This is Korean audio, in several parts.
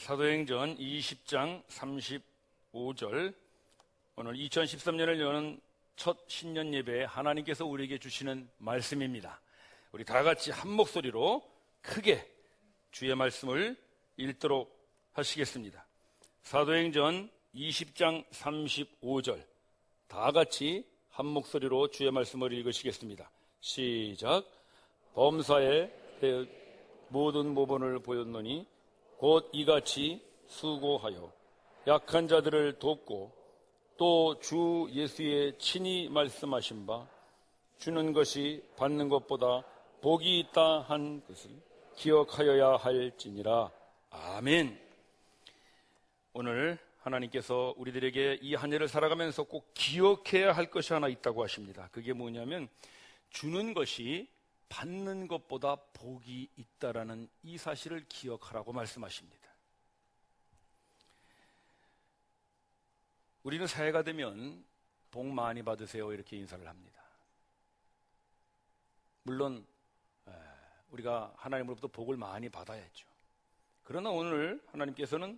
사도행전 20장 35절, 오늘 2013년을 여는 첫 신년 예배에 하나님께서 우리에게 주시는 말씀입니다. 우리 다 같이 한 목소리로 크게 주의 말씀을 읽도록 하시겠습니다. 사도행전 20장 35절, 다 같이 한 목소리로 주의 말씀을 읽으시겠습니다. 시작. 범사에 모든 모본을 보였노니 곧 이같이 수고하여 약한 자들을 돕고 또 주 예수의 친히 말씀하신 바 주는 것이 받는 것보다 복이 있다 한 것을 기억하여야 할지니라. 아멘. 오늘 하나님께서 우리들에게 이 한 해를 살아가면서 꼭 기억해야 할 것이 하나 있다고 하십니다. 그게 뭐냐면 주는 것이 받는 것보다 복이 있다라는 이 사실을 기억하라고 말씀하십니다. 우리는 새해가 되면 복 많이 받으세요 이렇게 인사를 합니다. 물론 우리가 하나님으로부터 복을 많이 받아야죠. 그러나 오늘 하나님께서는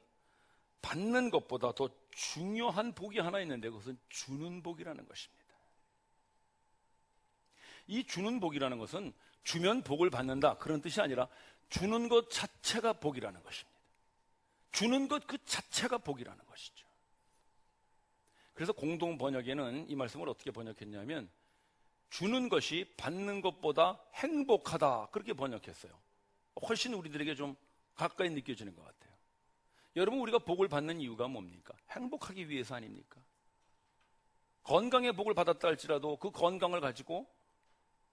받는 것보다 더 중요한 복이 하나 있는데 그것은 주는 복이라는 것입니다. 이 주는 복이라는 것은 주면 복을 받는다 그런 뜻이 아니라 주는 것 자체가 복이라는 것입니다. 주는 것 그 자체가 복이라는 것이죠. 그래서 공동 번역에는 이 말씀을 어떻게 번역했냐면 주는 것이 받는 것보다 행복하다 그렇게 번역했어요. 훨씬 우리들에게 좀 가까이 느껴지는 것 같아요. 여러분, 우리가 복을 받는 이유가 뭡니까? 행복하기 위해서 아닙니까? 건강의 복을 받았다 할지라도 그 건강을 가지고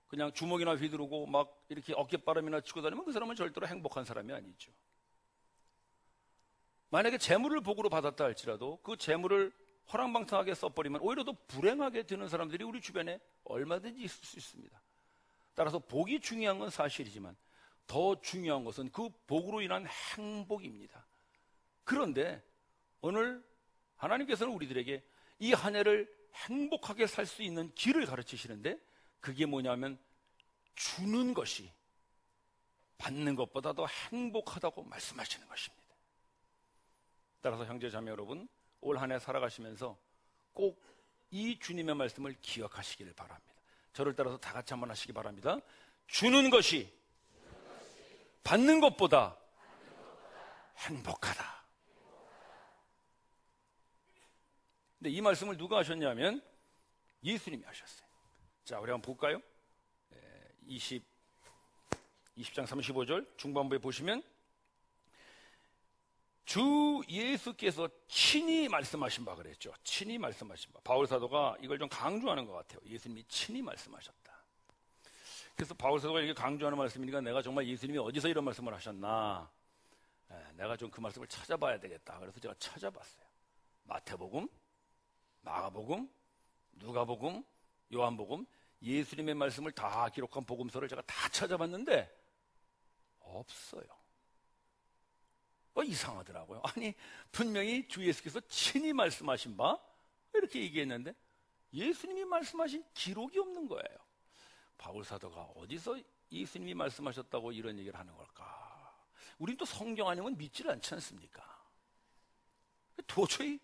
그냥 주먹이나 휘두르고 막 이렇게 어깨바람이나 치고 다니면 그 사람은 절대로 행복한 사람이 아니죠. 만약에 재물을 복으로 받았다 할지라도 그 재물을 허랑방탕하게 써버리면 오히려 더 불행하게 되는 사람들이 우리 주변에 얼마든지 있을 수 있습니다. 따라서 복이 중요한 건 사실이지만 더 중요한 것은 그 복으로 인한 행복입니다. 그런데 오늘 하나님께서는 우리들에게 이 한 해를 행복하게 살 수 있는 길을 가르치시는데 그게 뭐냐면 주는 것이 받는 것보다 더 행복하다고 말씀하시는 것입니다. 따라서 형제 자매 여러분, 올 한 해 살아가시면서 꼭 이 주님의 말씀을 기억하시기를 바랍니다. 저를 따라서 다 같이 한번 하시기 바랍니다. 주는 것이 받는 것보다 행복하다. 근데 이 말씀을 누가 하셨냐면 예수님이 하셨어요. 자, 우리 한번 볼까요? 20장 35절 중반부에 보시면 주 예수께서 친히 말씀하신 바 그랬죠. 친히 말씀하신 바. 바울 사도가 이걸 좀 강조하는 것 같아요. 예수님이 친히 말씀하셨다. 그래서 바울 사도가 이렇게 강조하는 말씀이니까 내가 정말 예수님이 어디서 이런 말씀을 하셨나, 내가 좀 그 말씀을 찾아봐야 되겠다. 그래서 제가 찾아봤어요. 마태복음, 마가복음, 누가복음, 요한복음, 예수님의 말씀을 다 기록한 복음서를 제가 다 찾아봤는데 없어요. 이상하더라고요. 아니, 분명히 주 예수께서 친히 말씀하신 바 이렇게 얘기했는데 예수님이 말씀하신 기록이 없는 거예요. 바울 사도가 어디서 예수님이 말씀하셨다고 이런 얘기를 하는 걸까? 우린 또 성경 아니면 믿질 않지 않습니까? 도저히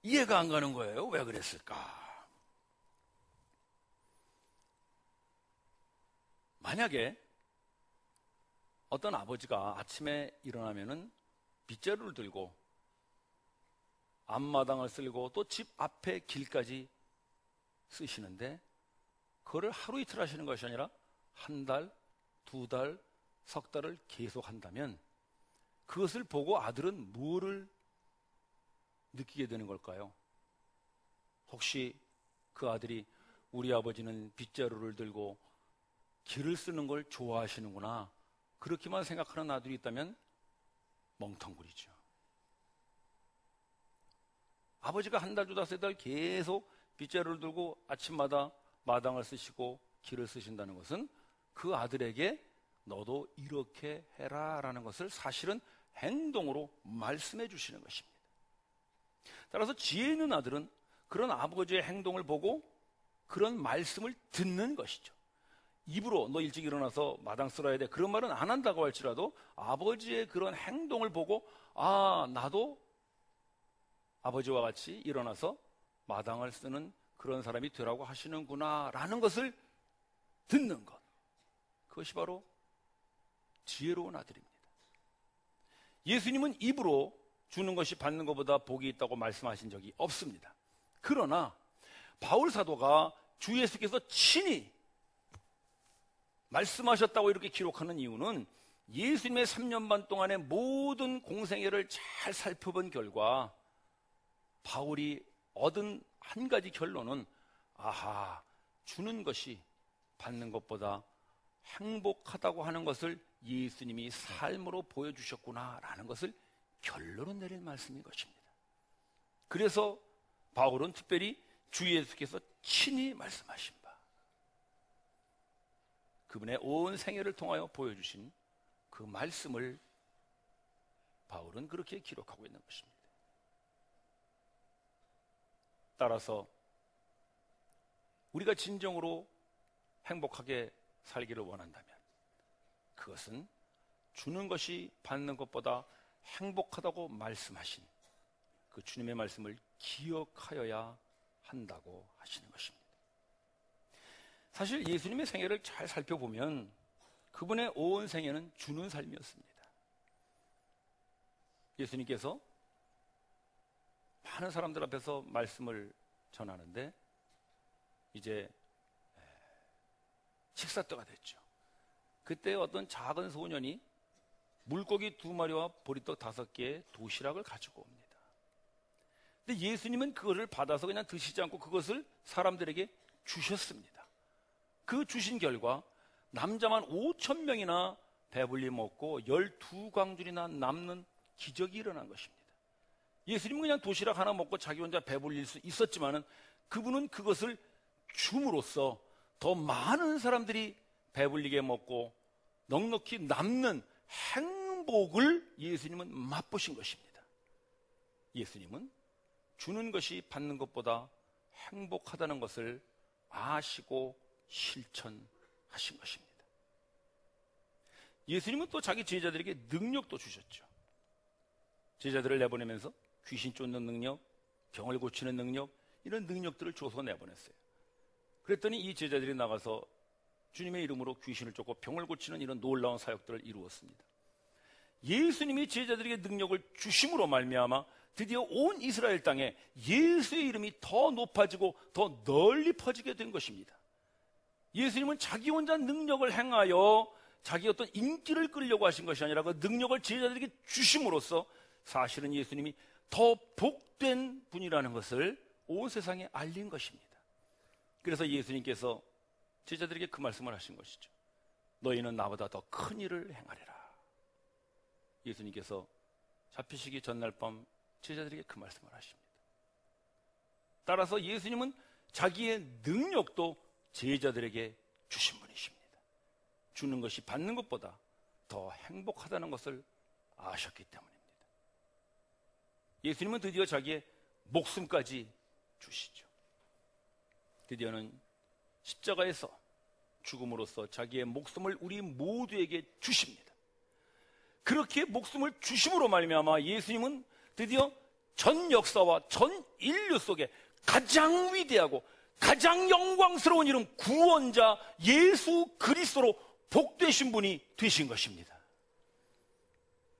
이해가 안 가는 거예요. 왜 그랬을까? 만약에 어떤 아버지가 아침에 일어나면은 빗자루를 들고 앞마당을 쓸고 또 집 앞에 길까지 쓰시는데 그거를 하루 이틀 하시는 것이 아니라 한 달, 두 달, 석 달을 계속 한다면 그것을 보고 아들은 무엇을 느끼게 되는 걸까요? 혹시 그 아들이 우리 아버지는 빗자루를 들고 길을 쓰는 걸 좋아하시는구나, 그렇게만 생각하는 아들이 있다면 멍텅구리죠. 아버지가 한 달, 두 달, 세 달 계속 빗자루를 들고 아침마다 마당을 쓰시고 길을 쓰신다는 것은 그 아들에게 너도 이렇게 해라 라는 것을 사실은 행동으로 말씀해 주시는 것입니다. 따라서 지혜 있는 아들은 그런 아버지의 행동을 보고 그런 말씀을 듣는 것이죠. 입으로 너 일찍 일어나서 마당 쓸어야 돼, 그런 말은 안 한다고 할지라도 아버지의 그런 행동을 보고 나도 아버지와 같이 일어나서 마당을 쓰는 그런 사람이 되라고 하시는구나 라는 것을 듣는 것, 그것이 바로 지혜로운 아들입니다. 예수님은 입으로 주는 것이 받는 것보다 복이 있다고 말씀하신 적이 없습니다. 그러나 바울 사도가 주 예수께서 친히 말씀하셨다고 이렇게 기록하는 이유는 예수님의 3년 반 동안의 모든 공생애를 잘 살펴본 결과 바울이 얻은 한 가지 결론은 주는 것이 받는 것보다 행복하다고 하는 것을 예수님이 삶으로 보여주셨구나라는 것을 결론을 내릴 말씀인 것입니다. 그래서 바울은 특별히 주 예수께서 친히 말씀하신 바, 그분의 온 생애를 통하여 보여주신 그 말씀을 바울은 그렇게 기록하고 있는 것입니다. 따라서 우리가 진정으로 행복하게 살기를 원한다면 그것은 주는 것이 받는 것보다 행복하다고 말씀하신 그 주님의 말씀을 기억하여야 한다고 하시는 것입니다. 사실 예수님의 생애를 잘 살펴보면 그분의 온 생애는 주는 삶이었습니다. 예수님께서 많은 사람들 앞에서 말씀을 전하는데 이제 식사 때가 됐죠. 그때 어떤 작은 소년이 물고기 2마리와 보리떡 5개의 도시락을 가지고 옵니다. 근데 예수님은 그것을 받아서 그냥 드시지 않고 그것을 사람들에게 주셨습니다. 그 주신 결과 남자만 5,000명이나 배불리 먹고 12광줄이나 남는 기적이 일어난 것입니다. 예수님은 그냥 도시락 하나 먹고 자기 혼자 배불릴 수 있었지만은 그분은 그것을 줌으로써 더 많은 사람들이 배불리게 먹고 넉넉히 남는 행복을 예수님은 맛보신 것입니다. 예수님은 주는 것이 받는 것보다 행복하다는 것을 아시고 실천하신 것입니다. 예수님은 또 자기 제자들에게 능력도 주셨죠. 제자들을 내보내면서 귀신 쫓는 능력, 병을 고치는 능력, 이런 능력들을 줘서 내보냈어요. 그랬더니 이 제자들이 나가서 주님의 이름으로 귀신을 쫓고 병을 고치는 이런 놀라운 사역들을 이루었습니다. 예수님이 제자들에게 능력을 주심으로 말미암아 드디어 온 이스라엘 땅에 예수의 이름이 더 높아지고 더 널리 퍼지게 된 것입니다. 예수님은 자기 혼자 능력을 행하여 자기 어떤 인기를 끌려고 하신 것이 아니라 그 능력을 제자들에게 주심으로써 사실은 예수님이 더 복된 분이라는 것을 온 세상에 알린 것입니다. 그래서 예수님께서 제자들에게 그 말씀을 하신 것이죠. 너희는 나보다 더 큰 일을 행하리라. 예수님께서 잡히시기 전날 밤 제자들에게 그 말씀을 하십니다. 따라서 예수님은 자기의 능력도 제자들에게 주신 분이십니다. 주는 것이 받는 것보다 더 행복하다는 것을 아셨기 때문입니다. 예수님은 드디어 자기의 목숨까지 주시죠. 드디어는 십자가에서 죽음으로써 자기의 목숨을 우리 모두에게 주십니다. 그렇게 목숨을 주심으로 말미암아 예수님은 드디어 전 역사와 전 인류 속에 가장 위대하고 가장 영광스러운 이름 구원자 예수 그리스도로 복되신 분이 되신 것입니다.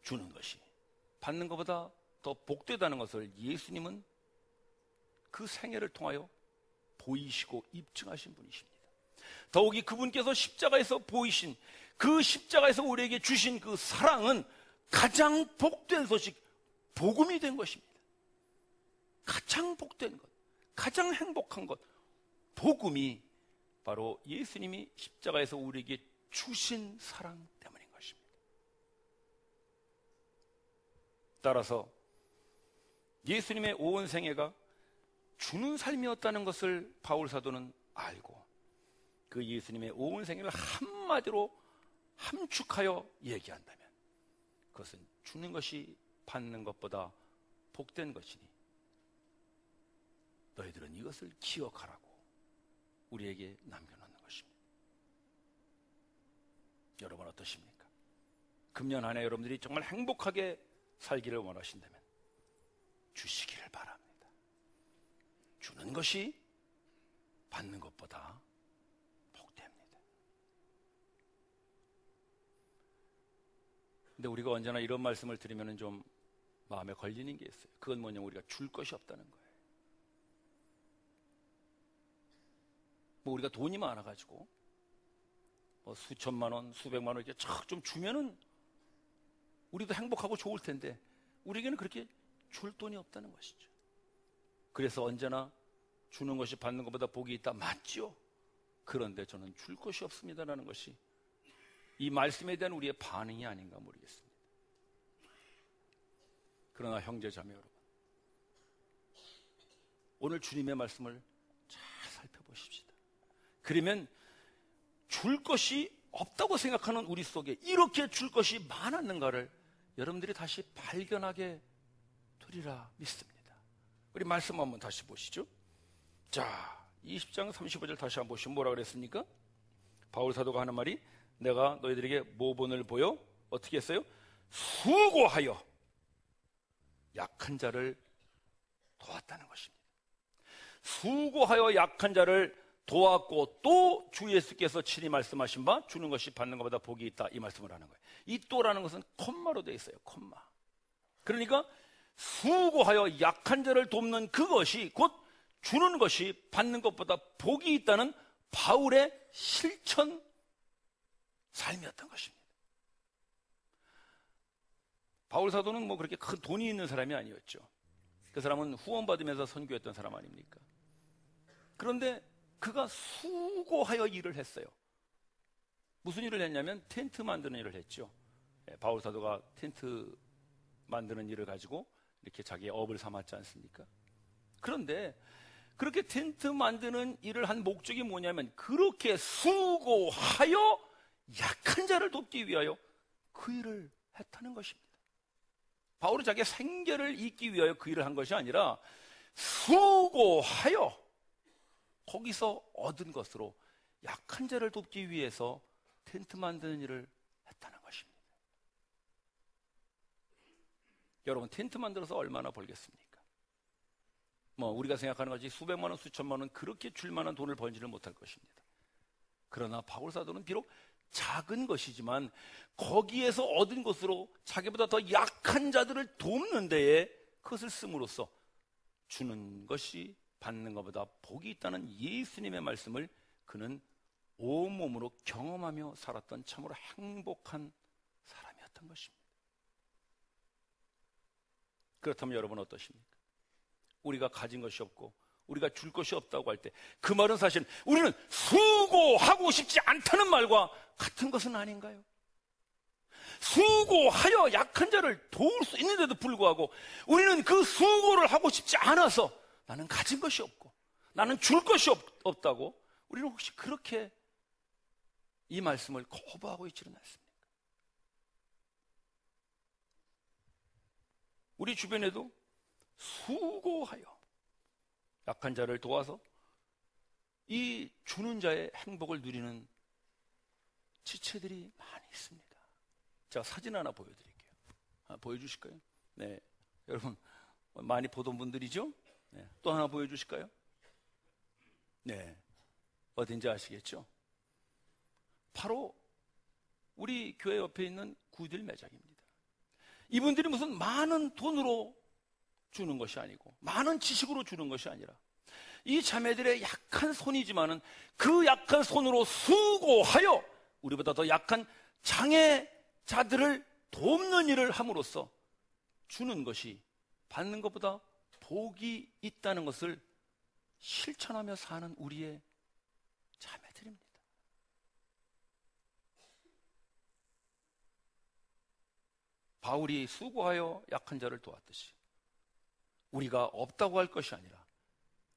주는 것이 받는 것보다 더 복되다는 것을 예수님은 그 생애를 통하여 보이시고 입증하신 분이십니다. 더욱이 그분께서 십자가에서 보이신 그 십자가에서 우리에게 주신 그 사랑은 가장 복된 소식, 복음이 된 것입니다. 가장 복된 것, 가장 행복한 것, 복음이 바로 예수님이 십자가에서 우리에게 주신 사랑 때문인 것입니다. 따라서 예수님의 온 생애가 주는 삶이었다는 것을 바울 사도는 알고 그 예수님의 온 생애를 한마디로 함축하여 얘기한다면 그것은 주는 것이 받는 것보다 복된 것이니 너희들은 이것을 기억하라고 우리에게 남겨놓는 것입니다. 여러분 어떠십니까? 금년 한 해 여러분들이 정말 행복하게 살기를 원하신다면 주시기를 바랍니다. 주는 것이 받는 것보다 복됩니다. 근데 우리가 언제나 이런 말씀을 드리면 좀 마음에 걸리는 게 있어요. 그건 뭐냐면 우리가 줄 것이 없다는 거예요. 뭐 우리가 돈이 많아가지고 뭐 수천만 원, 수백만 원 이렇게 쫙 좀 주면은 우리도 행복하고 좋을 텐데 우리에게는 그렇게 줄 돈이 없다는 것이죠. 그래서 언제나 주는 것이 받는 것보다 복이 있다. 맞죠? 그런데 저는 줄 것이 없습니다라는 것이 이 말씀에 대한 우리의 반응이 아닌가 모르겠습니다. 그러나 형제자매 여러분, 오늘 주님의 말씀을 잘 살펴보십시다. 그러면 줄 것이 없다고 생각하는 우리 속에 이렇게 줄 것이 많았는가를 여러분들이 다시 발견하게 되리라 믿습니다. 우리 말씀 한번 다시 보시죠. 자, 20장 35절 다시 한번 보시면 뭐라 그랬습니까? 바울 사도가 하는 말이 내가 너희들에게 모본을 보여 어떻게 했어요? 수고하여 약한 자를 도왔다는 것입니다. 수고하여 약한 자를 도왔고 또 주 예수께서 친히 말씀하신 바 주는 것이 받는 것보다 복이 있다 이 말씀을 하는 거예요. 이 또라는 것은 콤마로 되어 있어요. 콤마. 그러니까 수고하여 약한 자를 돕는 그것이 곧 주는 것이 받는 것보다 복이 있다는 바울의 실천 삶이었던 것입니다. 바울 사도는 뭐 그렇게 큰 돈이 있는 사람이 아니었죠. 그 사람은 후원받으면서 선교했던 사람 아닙니까? 그런데 그가 수고하여 일을 했어요. 무슨 일을 했냐면 텐트 만드는 일을 했죠. 바울 사도가 텐트 만드는 일을 가지고 이렇게 자기의 업을 삼았지 않습니까? 그런데 그렇게 텐트 만드는 일을 한 목적이 뭐냐면 그렇게 수고하여 약한 자를 돕기 위하여 그 일을 했다는 것입니다. 바울은 자기의 생계를 잇기 위하여 그 일을 한 것이 아니라 수고하여 거기서 얻은 것으로 약한 자를 돕기 위해서 텐트 만드는 일을 했다는 것입니다. 여러분 텐트 만들어서 얼마나 벌겠습니까? 뭐 우리가 생각하는 것이 수백만 원, 수천만 원 그렇게 줄 만한 돈을 벌지는 못할 것입니다. 그러나 바울 사도는 비록 작은 것이지만 거기에서 얻은 것으로 자기보다 더 약한 자들을 돕는 데에 그것을 씀으로써 주는 것이 받는 것보다 복이 있다는 예수님의 말씀을 그는 온몸으로 경험하며 살았던 참으로 행복한 사람이었던 것입니다. 그렇다면 여러분 어떠십니까? 우리가 가진 것이 없고 우리가 줄 것이 없다고 할 때 그 말은 사실 우리는 수고하고 싶지 않다는 말과 같은 것은 아닌가요? 수고하여 약한 자를 도울 수 있는데도 불구하고 우리는 그 수고를 하고 싶지 않아서 나는 가진 것이 없고 나는 줄 것이 없다고 우리는 혹시 그렇게 이 말씀을 거부하고 있지는 않습니까? 우리 주변에도 수고하여 약한 자를 도와서 이 주는 자의 행복을 누리는 지체들이 많이 있습니다. 제가 사진 하나 보여드릴게요. 보여주실까요? 네, 여러분 많이 보던 분들이죠? 네, 또 하나 보여주실까요? 네, 어딘지 아시겠죠? 바로 우리 교회 옆에 있는 구딜 매장입니다. 이분들이 무슨 많은 돈으로 주는 것이 아니고 많은 지식으로 주는 것이 아니라 이 자매들의 약한 손이지만은 그 약한 손으로 수고하여 우리보다 더 약한 장애자들을 돕는 일을 함으로써 주는 것이 받는 것보다 복이 있다는 것을 실천하며 사는 우리의 자매들입니다. 바울이 수고하여 약한 자를 도왔듯이 우리가 없다고 할 것이 아니라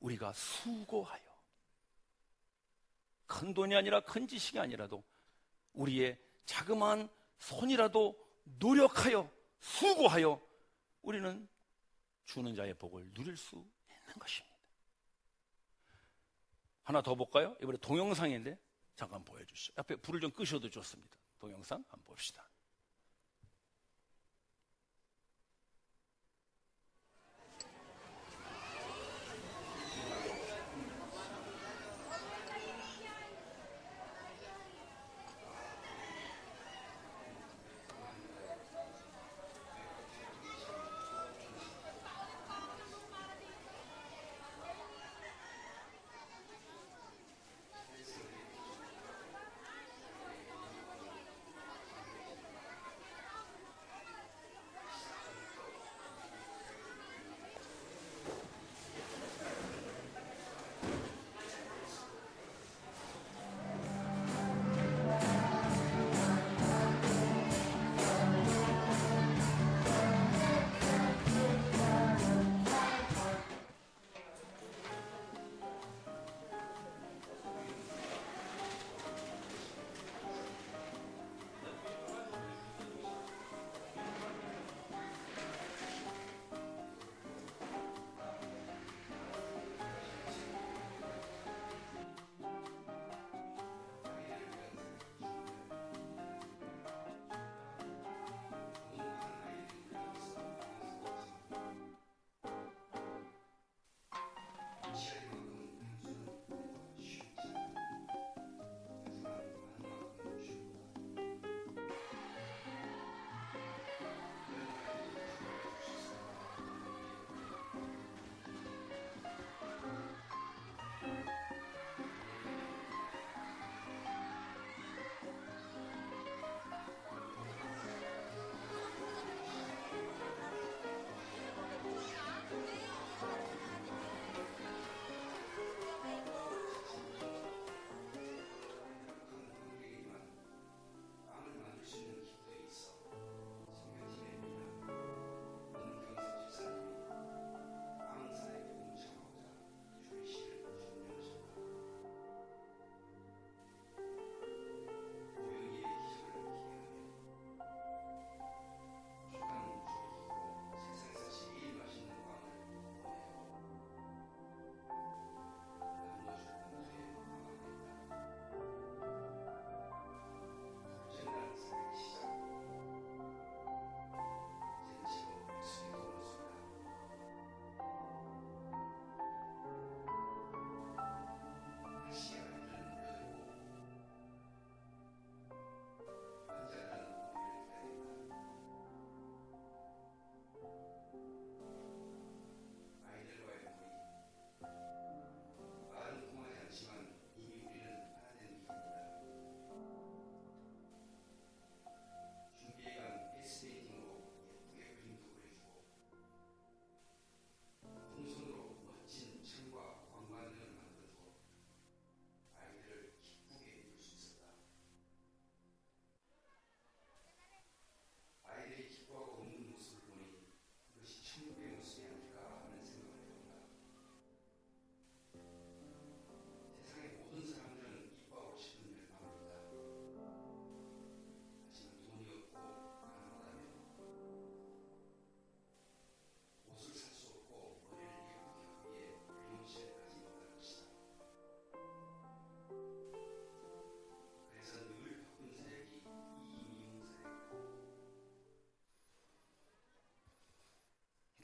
우리가 수고하여 큰 돈이 아니라 큰 지식이 아니라도 우리의 자그마한 손이라도 노력하여 수고하여 우리는 주는 자의 복을 누릴 수 있는 것입니다. 하나 더 볼까요? 이번에 동영상인데 잠깐 보여주시죠. 앞에 불을 좀 끄셔도 좋습니다. 동영상 한번 봅시다.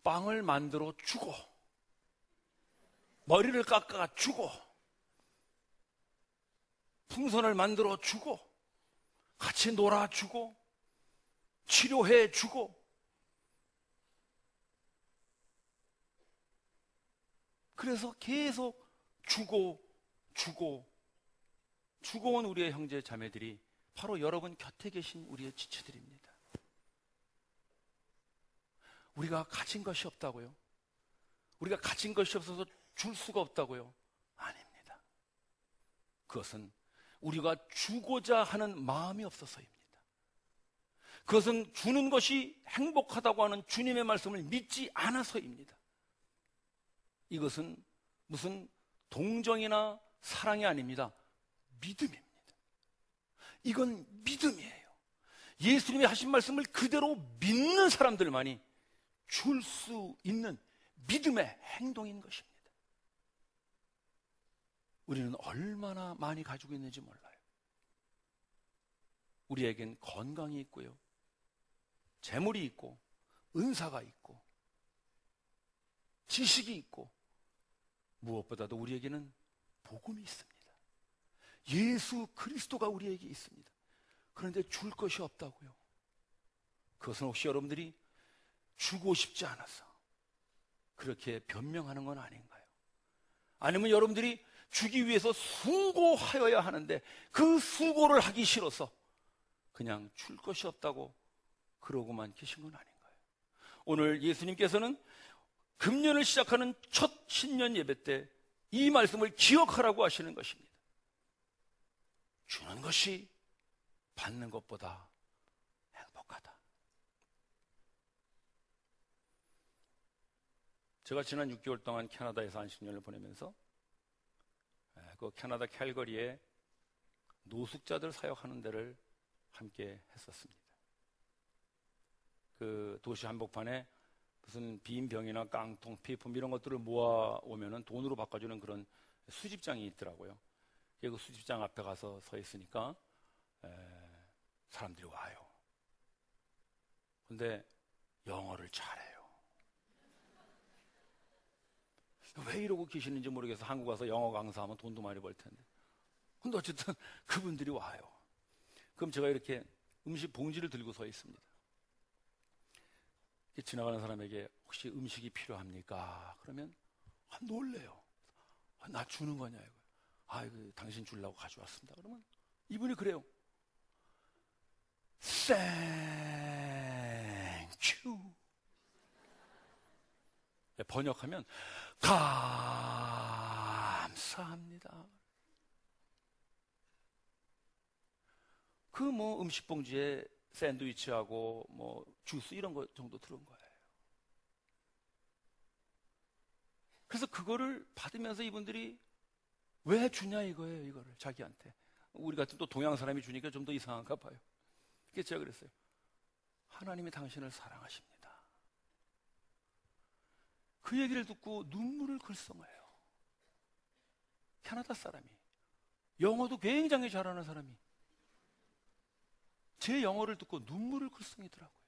빵을 만들어 주고, 머리를 깎아 주고, 풍선을 만들어 주고, 같이 놀아 주고, 치료해 주고, 그래서 계속 주고 온 우리의 형제 자매들이 바로 여러분 곁에 계신 우리의 지체들입니다. 우리가 가진 것이 없다고요? 우리가 가진 것이 없어서 줄 수가 없다고요? 아닙니다. 그것은 우리가 주고자 하는 마음이 없어서입니다. 그것은 주는 것이 행복하다고 하는 주님의 말씀을 믿지 않아서입니다. 이것은 무슨 동정이나 사랑이 아닙니다. 믿음입니다. 이건 믿음이에요. 예수님이 하신 말씀을 그대로 믿는 사람들만이 줄 수 있는 믿음의 행동인 것입니다. 우리는 얼마나 많이 가지고 있는지 몰라요. 우리에겐 건강이 있고요, 재물이 있고, 은사가 있고, 지식이 있고, 무엇보다도 우리에게는 복음이 있습니다. 예수 그리스도가 우리에게 있습니다. 그런데 줄 것이 없다고요. 그것은 혹시 여러분들이 주고 싶지 않아서 그렇게 변명하는 건 아닌가요? 아니면 여러분들이 주기 위해서 수고하여야 하는데 그 수고를 하기 싫어서 그냥 줄 것이 없다고 그러고만 계신 건 아닌가요? 오늘 예수님께서는 금년을 시작하는 첫 신년 예배 때 이 말씀을 기억하라고 하시는 것입니다. 주는 것이 받는 것보다 행복하다. 제가 지난 6개월 동안 캐나다에서 안식년을 보내면서 그 캐나다 캘거리에 노숙자들 사역하는 데를 함께 했었습니다. 그 도시 한복판에 무슨 빈병이나 깡통, 비품 이런 것들을 모아오면은 돈으로 바꿔주는 그런 수집장이 있더라고요. 그 수집장 앞에 가서 서 있으니까 사람들이 와요. 근데 영어를 잘해요. 왜 이러고 계시는지 모르겠어. 한국 와서 영어 강사하면 돈도 많이 벌 텐데. 근데 어쨌든 그분들이 와요. 그럼 제가 이렇게 음식 봉지를 들고 서 있습니다. 지나가는 사람에게 혹시 음식이 필요합니까? 그러면 놀래요. 나 주는 거냐 이거. 이거 당신 주려고 가져왔습니다. 그러면 이분이 그래요. Thank you. 번역하면 감사합니다. 그 뭐 음식 봉지에 샌드위치하고 뭐 주스 이런 거 정도 들은 거예요. 그래서 그거를 받으면서 이분들이 왜 주냐 이거예요. 이거를 자기한테. 우리 같은 또 동양 사람이 주니까 좀 더 이상한가 봐요. 그래서 제가 그랬어요. 하나님이 당신을 사랑하십니다. 그 얘기를 듣고 눈물을 글썽해요. 캐나다 사람이. 영어도 굉장히 잘하는 사람이 제 영어를 듣고 눈물을 글썽이더라고요.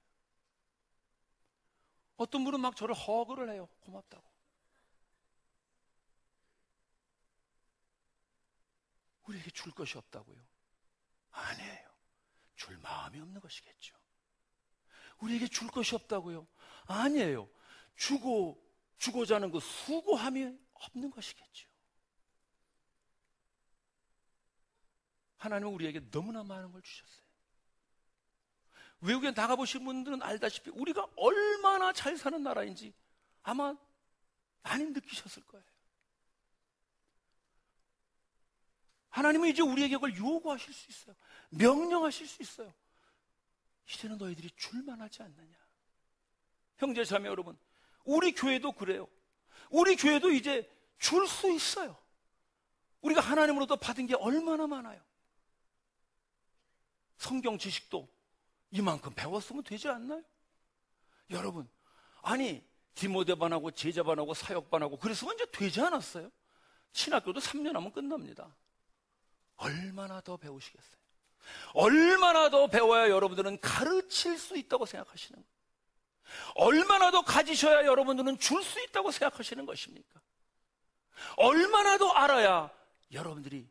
어떤 분은 막 저를 허그를 해요. 고맙다고. 우리에게 줄 것이 없다고요? 아니에요. 줄 마음이 없는 것이겠죠. 우리에게 줄 것이 없다고요? 아니에요. 주고자 하는 그 수고함이 없는 것이겠죠. 하나님은 우리에게 너무나 많은 걸 주셨어요. 외국에 나가보신 분들은 알다시피 우리가 얼마나 잘 사는 나라인지 아마 많이 느끼셨을 거예요. 하나님은 이제 우리에게 그걸 요구하실 수 있어요. 명령하실 수 있어요. 이제는 너희들이 줄만 하지 않느냐. 형제 자매 여러분, 우리 교회도 그래요. 우리 교회도 이제 줄 수 있어요. 우리가 하나님으로부터 받은 게 얼마나 많아요. 성경 지식도 이만큼 배웠으면 되지 않나요? 여러분, 아니 디모데반하고 제자반하고 사역반하고 그랬으면 이제 되지 않았어요? 신학교도 3년 하면 끝납니다. 얼마나 더 배우시겠어요? 얼마나 더 배워야 여러분들은 가르칠 수 있다고 생각하시는 거예요? 얼마나 더 가지셔야 여러분들은 줄 수 있다고 생각하시는 것입니까? 얼마나 더 알아야 여러분들이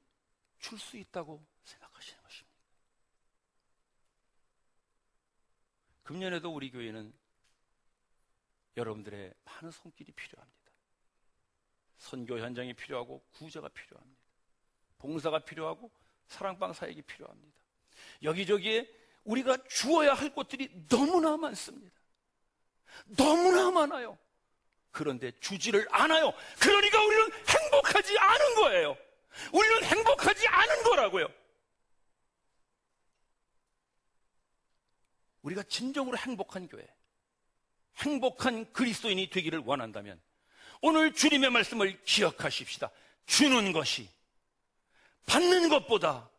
줄 수 있다고 생각하시는 것입니까? 금년에도 우리 교회는 여러분들의 많은 손길이 필요합니다. 선교 현장이 필요하고 구제가 필요합니다. 봉사가 필요하고 사랑방 사역이 필요합니다. 여기저기에 우리가 주어야 할 것들이 너무나 많습니다. 너무나 많아요. 그런데 주지를 않아요. 그러니까 우리는 행복하지 않은 거예요. 우리는 행복하지 않은 거라고요. 우리가 진정으로 행복한 교회, 행복한 그리스도인이 되기를 원한다면 오늘 주님의 말씀을 기억하십시다. 주는 것이 받는 것보다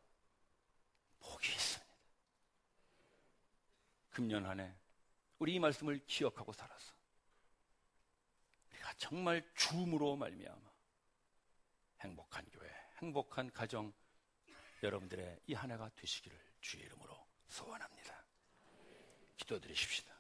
복이 있습니다. 금년 한 해 우리 이 말씀을 기억하고 살아서 우리가 정말 주음으로 말미암아 행복한 교회, 행복한 가정 여러분들의 이 한 해가 되시기를 주의 이름으로 소원합니다. 기도드리십시다.